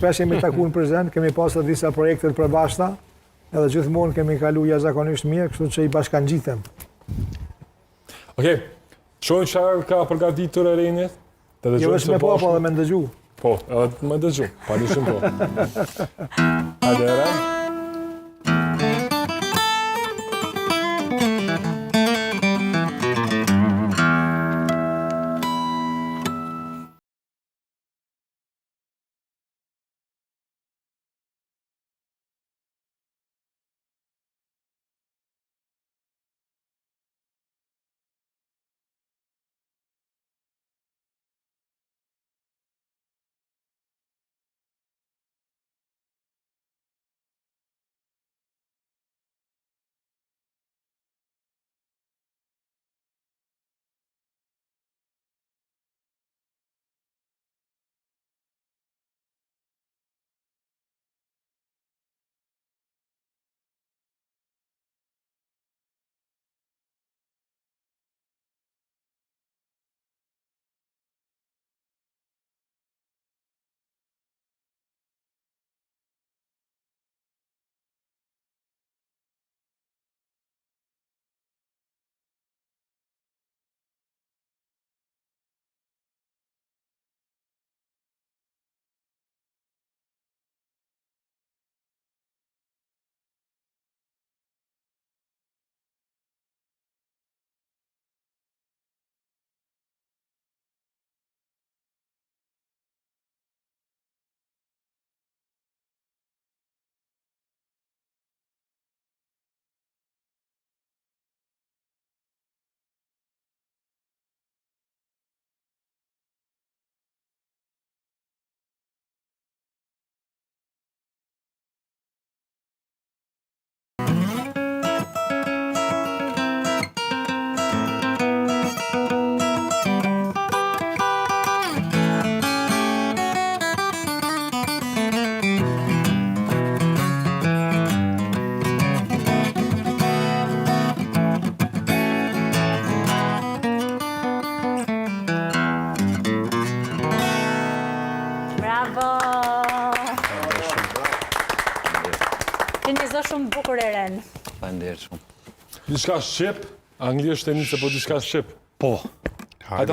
Shpesh jemi takuar në prezent, kemi pasur disa projekte të përbashkëta, edhe gjithmonë kemi kalu jashtëzakonisht mirë, kështu që i bashkangjithem. Okej, shohim çfarë ka përgatitur Ereni. Jo vetëm me po, po edhe me ndëgju. Po, edhe me ndëgju, padyshim po. Hajde Eren. Shumë bukur Eren. Faleminderit shumë. Diçka shqip, anglisht e nisë, po diçka shqip. Po. Hajde